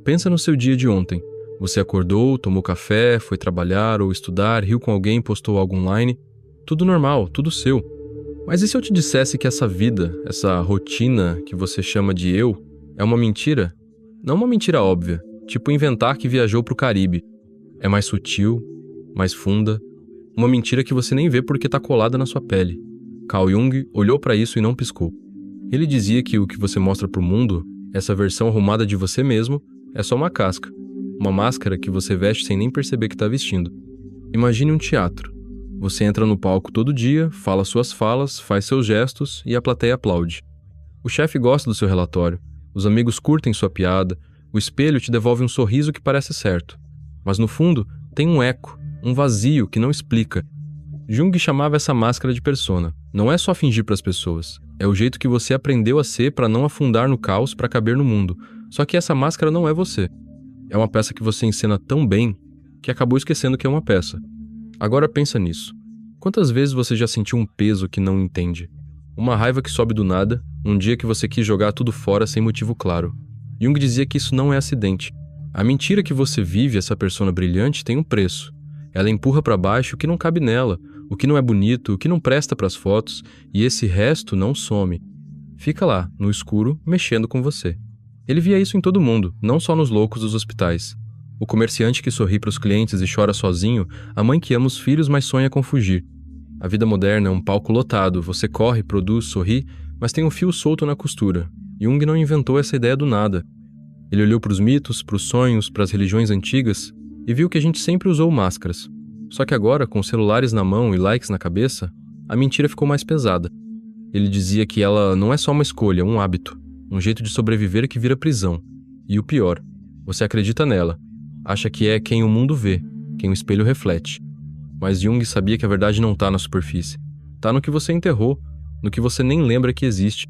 Pensa no seu dia de ontem. Você acordou, tomou café, foi trabalhar ou estudar, riu com alguém, postou algo online. Tudo normal, tudo seu. Mas e se eu te dissesse que essa vida, essa rotina que você chama de eu, é uma mentira? Não uma mentira óbvia, tipo inventar que viajou pro Caribe. É mais sutil, mais funda, uma mentira que você nem vê porque tá colada na sua pele. Carl Jung olhou pra isso e não piscou. Ele dizia que o que você mostra pro mundo, essa versão arrumada de você mesmo, é só uma casca. Uma máscara que você veste sem nem perceber que tá vestindo. Imagine um teatro. Você entra no palco todo dia, fala suas falas, faz seus gestos e a plateia aplaude. O chefe gosta do seu relatório, os amigos curtem sua piada, o espelho te devolve um sorriso que parece certo. Mas no fundo, tem um eco, um vazio que não explica. Jung chamava essa máscara de persona. Não é só fingir para as pessoas. É o jeito que você aprendeu a ser para não afundar no caos para caber no mundo. Só que essa máscara não é você. É uma peça que você encena tão bem que acabou esquecendo que é uma peça. Agora pensa nisso. Quantas vezes você já sentiu um peso que não entende? Uma raiva que sobe do nada, um dia que você quis jogar tudo fora sem motivo claro. Jung dizia que isso não é acidente. A mentira que você vive, essa persona brilhante, tem um preço. Ela empurra para baixo o que não cabe nela, o que não é bonito, o que não presta para as fotos, e esse resto não some. Fica lá, no escuro, mexendo com você. Ele via isso em todo mundo, não só nos loucos dos hospitais. O comerciante que sorri para os clientes e chora sozinho, a mãe que ama os filhos mas sonha com fugir. A vida moderna é um palco lotado, você corre, produz, sorri, mas tem um fio solto na costura. Jung não inventou essa ideia do nada. Ele olhou para os mitos, para os sonhos, para as religiões antigas e viu que a gente sempre usou máscaras. Só que agora, com celulares na mão e likes na cabeça, a mentira ficou mais pesada. Ele dizia que ela não é só uma escolha, um hábito, um jeito de sobreviver que vira prisão. E o pior, você acredita nela, acha que é quem o mundo vê, quem o espelho reflete. Mas Jung sabia que a verdade não tá na superfície. Tá no que você enterrou, no que você nem lembra que existe.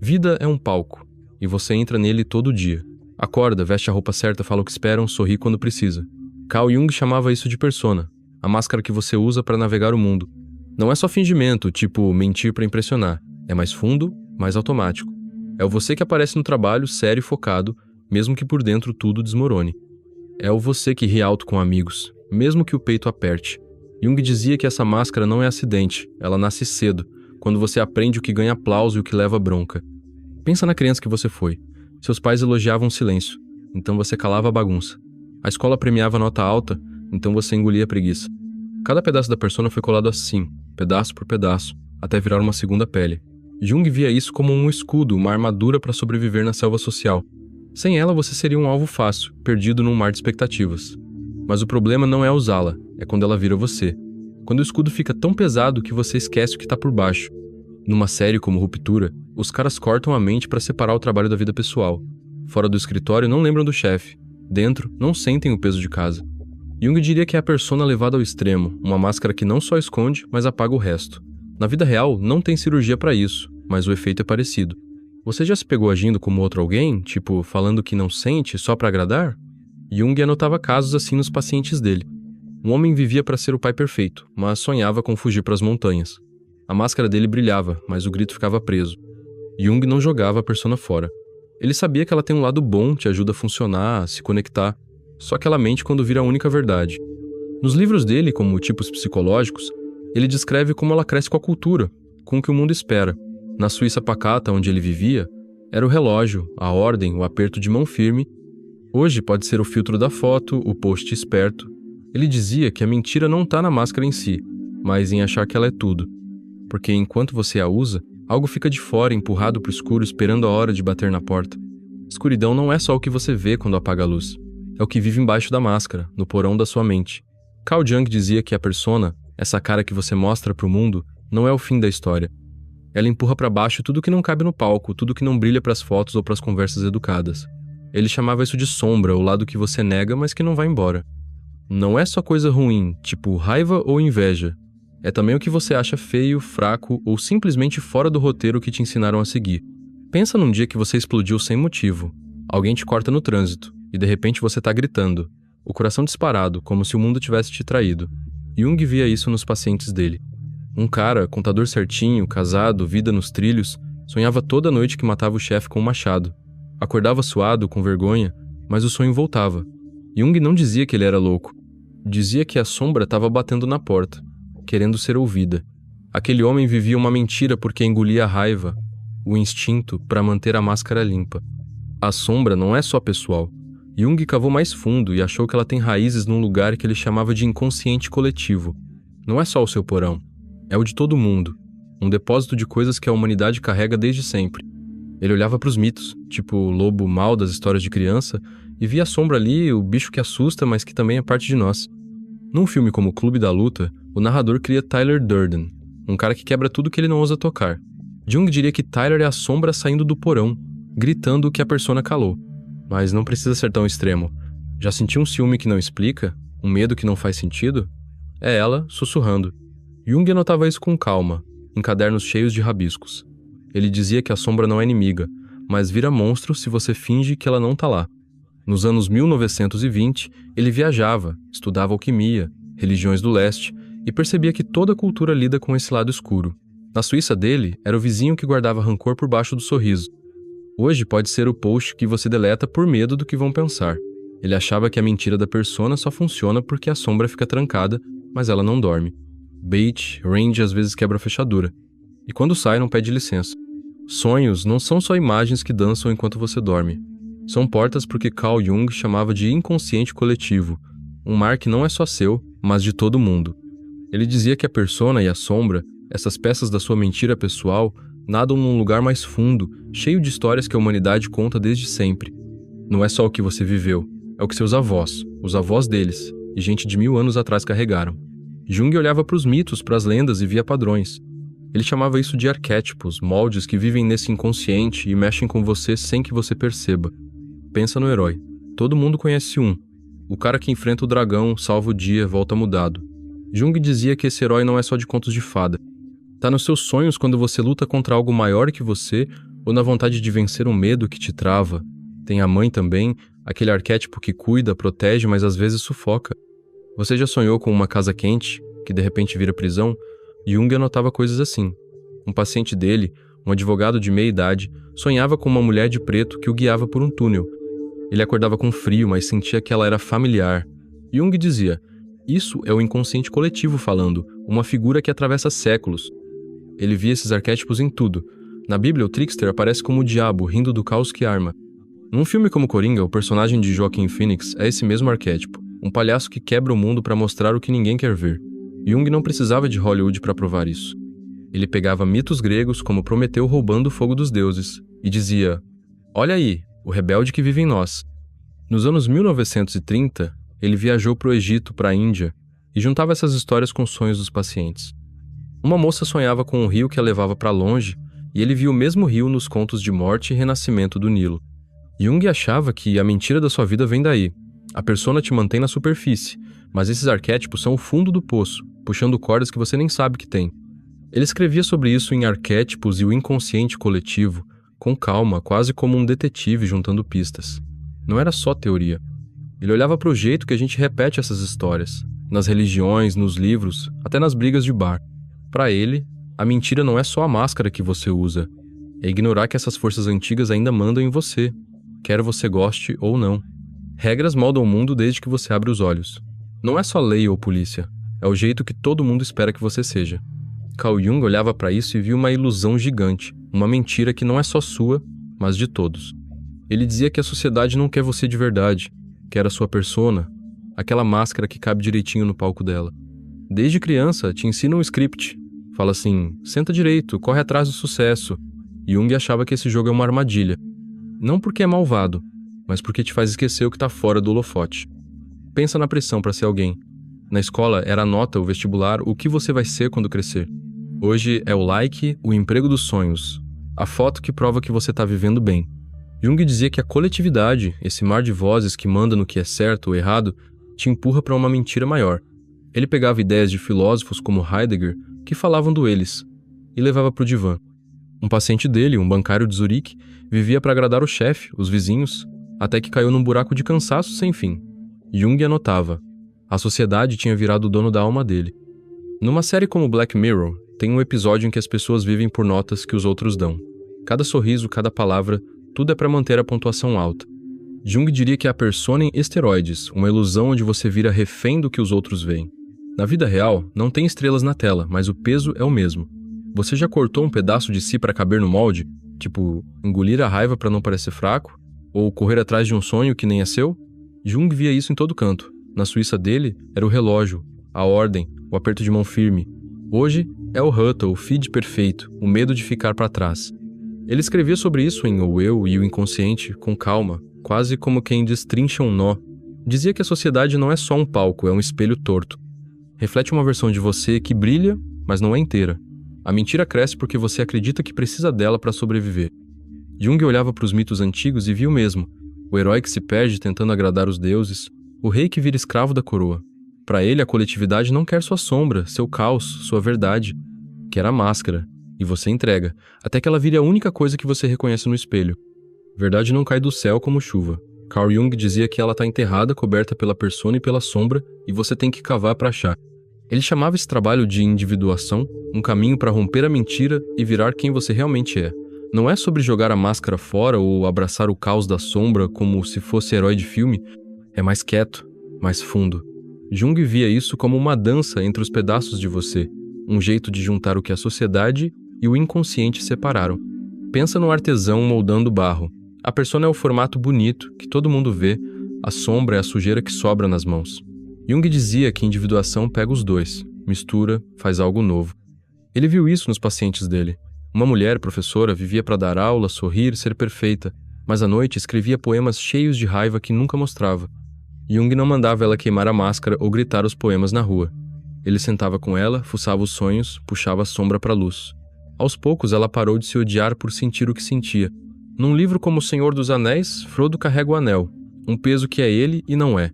Vida é um palco, e você entra nele todo dia. Acorda, veste a roupa certa, fala o que esperam, sorri quando precisa. Carl Jung chamava isso de persona, a máscara que você usa para navegar o mundo. Não é só fingimento, tipo mentir para impressionar. É mais fundo, mais automático. É o você que aparece no trabalho, sério e focado, mesmo que por dentro tudo desmorone. É o você que ri alto com amigos, mesmo que o peito aperte. Jung dizia que essa máscara não é acidente, ela nasce cedo, quando você aprende o que ganha aplauso e o que leva bronca. Pensa na criança que você foi. Seus pais elogiavam o silêncio, então você calava a bagunça. A escola premiava nota alta, então você engolia a preguiça. Cada pedaço da persona foi colado assim, pedaço por pedaço, até virar uma segunda pele. Jung via isso como um escudo, uma armadura para sobreviver na selva social. Sem ela, você seria um alvo fácil, perdido num mar de expectativas. Mas o problema não é usá-la, é quando ela vira você. Quando o escudo fica tão pesado que você esquece o que está por baixo. Numa série como Ruptura, os caras cortam a mente para separar o trabalho da vida pessoal. Fora do escritório, não lembram do chefe. Dentro, não sentem o peso de casa. Jung diria que é a persona levada ao extremo, uma máscara que não só esconde, mas apaga o resto. Na vida real, não tem cirurgia para isso, mas o efeito é parecido. Você já se pegou agindo como outro alguém, tipo, falando que não sente só para agradar? Jung anotava casos assim nos pacientes dele. Um homem vivia para ser o pai perfeito, mas sonhava com fugir para as montanhas. A máscara dele brilhava, mas o grito ficava preso. Jung não jogava a persona fora. Ele sabia que ela tem um lado bom, te ajuda a funcionar, a se conectar, só que ela mente quando vira a única verdade. Nos livros dele, como Tipos Psicológicos, ele descreve como ela cresce com a cultura, com o que o mundo espera. Na Suíça pacata, onde ele vivia, era o relógio, a ordem, o aperto de mão firme. Hoje pode ser o filtro da foto, o post esperto. Ele dizia que a mentira não está na máscara em si, mas em achar que ela é tudo. Porque enquanto você a usa, algo fica de fora, empurrado para o escuro, esperando a hora de bater na porta. Escuridão não é só o que você vê quando apaga a luz. É o que vive embaixo da máscara, no porão da sua mente. Carl Jung dizia que a persona, essa cara que você mostra para o mundo, não é o fim da história. Ela empurra para baixo tudo que não cabe no palco, tudo que não brilha para as fotos ou para as conversas educadas. Ele chamava isso de sombra, o lado que você nega, mas que não vai embora. Não é só coisa ruim, tipo raiva ou inveja. É também o que você acha feio, fraco ou simplesmente fora do roteiro que te ensinaram a seguir. Pensa num dia que você explodiu sem motivo. Alguém te corta no trânsito, e de repente você tá gritando. O coração disparado, como se o mundo tivesse te traído. Jung via isso nos pacientes dele. Um cara, contador certinho, casado, vida nos trilhos, sonhava toda noite que matava o chefe com um machado. Acordava suado, com vergonha, mas o sonho voltava. Jung não dizia que ele era louco. Dizia que a sombra estava batendo na porta, querendo ser ouvida. Aquele homem vivia uma mentira porque engolia a raiva, o instinto para manter a máscara limpa. A sombra não é só pessoal. Jung cavou mais fundo e achou que ela tem raízes num lugar que ele chamava de inconsciente coletivo. Não é só o seu porão, é o de todo mundo. Um depósito de coisas que a humanidade carrega desde sempre. Ele olhava para os mitos, tipo o lobo mau das histórias de criança, e via a sombra ali, o bicho que assusta, mas que também é parte de nós. Num filme como O Clube da Luta, o narrador cria Tyler Durden, um cara que quebra tudo que ele não ousa tocar. Jung diria que Tyler é a sombra saindo do porão, gritando o que a persona calou. Mas não precisa ser tão extremo. Já sentiu um ciúme que não explica? Um medo que não faz sentido? É ela, sussurrando. Jung anotava isso com calma, em cadernos cheios de rabiscos. Ele dizia que a sombra não é inimiga, mas vira monstro se você finge que ela não tá lá. Nos anos 1920, ele viajava, estudava alquimia, religiões do leste, e percebia que toda cultura lida com esse lado escuro. Na Suíça dele, era o vizinho que guardava rancor por baixo do sorriso. Hoje pode ser o post que você deleta por medo do que vão pensar. Ele achava que a mentira da persona só funciona porque a sombra fica trancada, mas ela não dorme. Bait, range às vezes quebra a fechadura. E quando sai, não pede licença. Sonhos não são só imagens que dançam enquanto você dorme. São portas porque Carl Jung chamava de inconsciente coletivo, um mar que não é só seu, mas de todo mundo. Ele dizia que a persona e a sombra, essas peças da sua mentira pessoal, nadam num lugar mais fundo, cheio de histórias que a humanidade conta desde sempre. Não é só o que você viveu, é o que seus avós, os avós deles, e gente de 1000 anos atrás carregaram. Jung olhava para os mitos, para as lendas e via padrões. Ele chamava isso de arquétipos, moldes que vivem nesse inconsciente e mexem com você sem que você perceba. Pensa no herói. Todo mundo conhece um. O cara que enfrenta o dragão, salva o dia, volta mudado. Jung dizia que esse herói não é só de contos de fada. Tá nos seus sonhos quando você luta contra algo maior que você ou na vontade de vencer um medo que te trava. Tem a mãe também, aquele arquétipo que cuida, protege, mas às vezes sufoca. Você já sonhou com uma casa quente, que de repente vira prisão? Jung anotava coisas assim. Um paciente dele, um advogado de meia idade, sonhava com uma mulher de preto que o guiava por um túnel. Ele acordava com frio, mas sentia que ela era familiar. Jung dizia, isso é o inconsciente coletivo falando, uma figura que atravessa séculos. Ele via esses arquétipos em tudo. Na Bíblia, o trickster aparece como o diabo, rindo do caos que arma. Num filme como Coringa, o personagem de Joaquin Phoenix é esse mesmo arquétipo, um palhaço que quebra o mundo para mostrar o que ninguém quer ver. Jung não precisava de Hollywood para provar isso. Ele pegava mitos gregos como Prometeu roubando o fogo dos deuses e dizia, olha aí, o rebelde que vive em nós. Nos anos 1930, ele viajou para o Egito, para a Índia, e juntava essas histórias com os sonhos dos pacientes. Uma moça sonhava com um rio que a levava para longe, e ele via o mesmo rio nos contos de morte e renascimento do Nilo. Jung achava que a mentira da sua vida vem daí. A persona te mantém na superfície, mas esses arquétipos são o fundo do poço, puxando cordas que você nem sabe que tem. Ele escrevia sobre isso em Arquétipos e o Inconsciente Coletivo, com calma, quase como um detetive juntando pistas. Não era só teoria. Ele olhava para o jeito que a gente repete essas histórias, nas religiões, nos livros, até nas brigas de bar. Para ele, a mentira não é só a máscara que você usa, é ignorar que essas forças antigas ainda mandam em você, quer você goste ou não. Regras moldam o mundo desde que você abre os olhos. Não é só lei ou polícia, é o jeito que todo mundo espera que você seja. Carl Jung olhava para isso e viu uma ilusão gigante, uma mentira que não é só sua, mas de todos. Ele dizia que a sociedade não quer você de verdade, quer a sua persona, aquela máscara que cabe direitinho no palco dela. Desde criança, te ensina um script. Fala assim, senta direito, corre atrás do sucesso. Jung achava que esse jogo é uma armadilha. Não porque é malvado, mas porque te faz esquecer o que está fora do holofote. Pensa na pressão para ser alguém. Na escola era a nota, o vestibular, o que você vai ser quando crescer. Hoje é o like, o emprego dos sonhos, a foto que prova que você está vivendo bem. Jung dizia que a coletividade, esse mar de vozes que manda no que é certo ou errado, te empurra para uma mentira maior. Ele pegava ideias de filósofos como Heidegger, que falavam do eles, e levava para o divã. Um paciente dele, um bancário de Zurique, vivia para agradar o chefe, os vizinhos, até que caiu num buraco de cansaço sem fim. Jung anotava. A sociedade tinha virado o dono da alma dele. Numa série como Black Mirror, tem um episódio em que as pessoas vivem por notas que os outros dão. Cada sorriso, cada palavra, tudo é para manter a pontuação alta. Jung diria que é a persona em esteroides, uma ilusão onde você vira refém do que os outros veem. Na vida real, não tem estrelas na tela, mas o peso é o mesmo. Você já cortou um pedaço de si para caber no molde? Tipo, engolir a raiva para não parecer fraco? Ou correr atrás de um sonho que nem é seu? Jung via isso em todo canto. Na Suíça dele, era o relógio, a ordem, o aperto de mão firme. Hoje, é o Huttle, o feed perfeito, o medo de ficar para trás. Ele escrevia sobre isso em O Eu e o Inconsciente, com calma, quase como quem destrincha um nó. Dizia que a sociedade não é só um palco, é um espelho torto. Reflete uma versão de você que brilha, mas não é inteira. A mentira cresce porque você acredita que precisa dela para sobreviver. Jung olhava para os mitos antigos e viu mesmo o herói que se perde tentando agradar os deuses, o rei que vira escravo da coroa. Para ele, a coletividade não quer sua sombra, seu caos, sua verdade. Quer a máscara, e você entrega, até que ela vire a única coisa que você reconhece no espelho. Verdade não cai do céu como chuva. Carl Jung dizia que ela está enterrada, coberta pela persona e pela sombra, e você tem que cavar para achar. Ele chamava esse trabalho de individuação, um caminho para romper a mentira e virar quem você realmente é. Não é sobre jogar a máscara fora ou abraçar o caos da sombra como se fosse herói de filme, é mais quieto, mais fundo. Jung via isso como uma dança entre os pedaços de você, um jeito de juntar o que a sociedade e o inconsciente separaram. Pensa num artesão moldando barro. A persona é o formato bonito, que todo mundo vê, a sombra é a sujeira que sobra nas mãos. Jung dizia que individuação pega os dois, mistura, faz algo novo. Ele viu isso nos pacientes dele. Uma mulher, professora, vivia para dar aula, sorrir, ser perfeita, mas à noite escrevia poemas cheios de raiva que nunca mostrava. Jung não mandava ela queimar a máscara ou gritar os poemas na rua. Ele sentava com ela, fuçava os sonhos, puxava a sombra para a luz. Aos poucos ela parou de se odiar por sentir o que sentia. Num livro como O Senhor dos Anéis, Frodo carrega o anel, um peso que é ele e não é.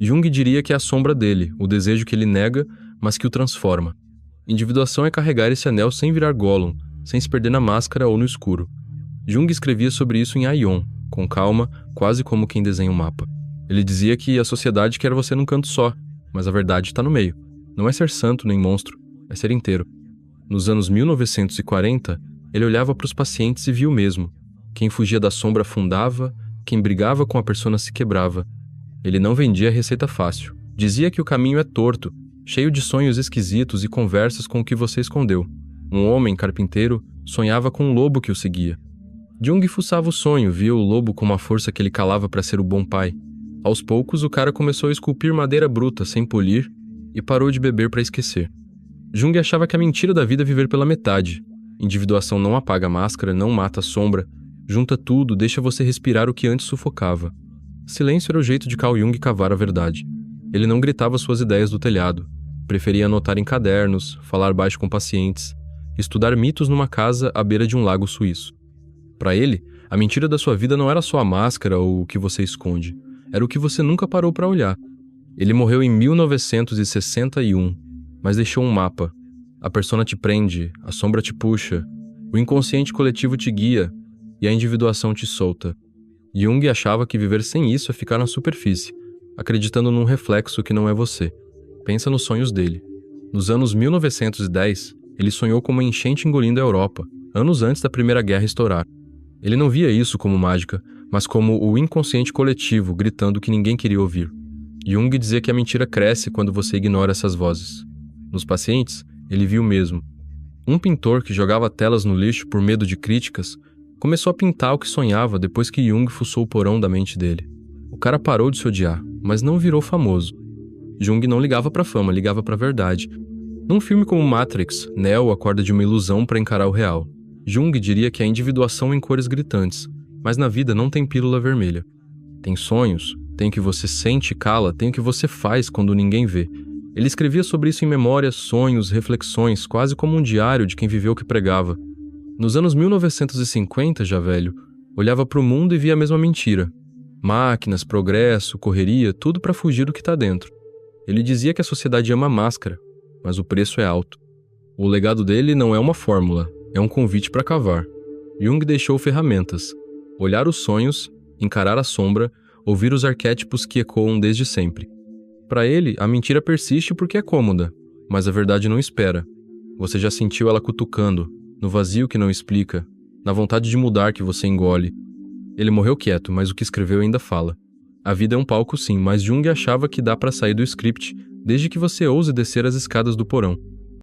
Jung diria que é a sombra dele, o desejo que ele nega, mas que o transforma. Individuação é carregar esse anel sem virar Gollum, sem se perder na máscara ou no escuro. Jung escrevia sobre isso em Aion, com calma, quase como quem desenha um mapa. Ele dizia que a sociedade quer você num canto só, mas a verdade está no meio. Não é ser santo nem monstro, é ser inteiro. Nos anos 1940, ele olhava para os pacientes e viu mesmo. Quem fugia da sombra afundava, quem brigava com a persona se quebrava. Ele não vendia receita fácil. Dizia que o caminho é torto, cheio de sonhos esquisitos e conversas com o que você escondeu. Um homem carpinteiro sonhava com um lobo que o seguia. Jung fuçava o sonho, via o lobo com uma força que ele calava para ser o bom pai. Aos poucos, o cara começou a esculpir madeira bruta, sem polir, e parou de beber para esquecer. Jung achava que a mentira da vida é viver pela metade. Individuação não apaga a máscara, não mata a sombra, junta tudo, deixa você respirar o que antes sufocava. Silêncio era o jeito de Carl Jung cavar a verdade. Ele não gritava suas ideias do telhado. Preferia anotar em cadernos, falar baixo com pacientes, estudar mitos numa casa à beira de um lago suíço. Para ele, a mentira da sua vida não era só a máscara ou o que você esconde. Era o que você nunca parou para olhar. Ele morreu em 1961, mas deixou um mapa. A persona te prende, a sombra te puxa, o inconsciente coletivo te guia e a individuação te solta. Jung achava que viver sem isso é ficar na superfície, acreditando num reflexo que não é você. Pensa nos sonhos dele. Nos anos 1910, ele sonhou com uma enchente engolindo a Europa, anos antes da Primeira Guerra estourar. Ele não via isso como mágica, mas como o inconsciente coletivo gritando que ninguém queria ouvir. Jung dizia que a mentira cresce quando você ignora essas vozes. Nos pacientes, ele viu mesmo. Um pintor que jogava telas no lixo por medo de críticas começou a pintar o que sonhava depois que Jung fuçou o porão da mente dele. O cara parou de se odiar, mas não virou famoso. Jung não ligava pra fama, ligava pra verdade. Num filme como Matrix, Neo acorda de uma ilusão para encarar o real. Jung diria que a individuação em cores gritantes, mas na vida não tem pílula vermelha. Tem sonhos, tem o que você sente e cala, tem o que você faz quando ninguém vê. Ele escrevia sobre isso em memórias, sonhos, reflexões, quase como um diário de quem viveu o que pregava. Nos anos 1950, já velho, olhava para o mundo e via a mesma mentira. Máquinas, progresso, correria, tudo para fugir do que está dentro. Ele dizia que a sociedade ama a máscara, mas o preço é alto. O legado dele não é uma fórmula, é um convite para cavar. Jung deixou ferramentas: olhar os sonhos, encarar a sombra, ouvir os arquétipos que ecoam desde sempre. Para ele, a mentira persiste porque é cômoda, mas a verdade não espera. Você já sentiu ela cutucando, no vazio que não explica, na vontade de mudar que você engole. Ele morreu quieto, mas o que escreveu ainda fala. A vida é um palco sim, mas Jung achava que dá pra sair do script, desde que você ouse descer as escadas do porão.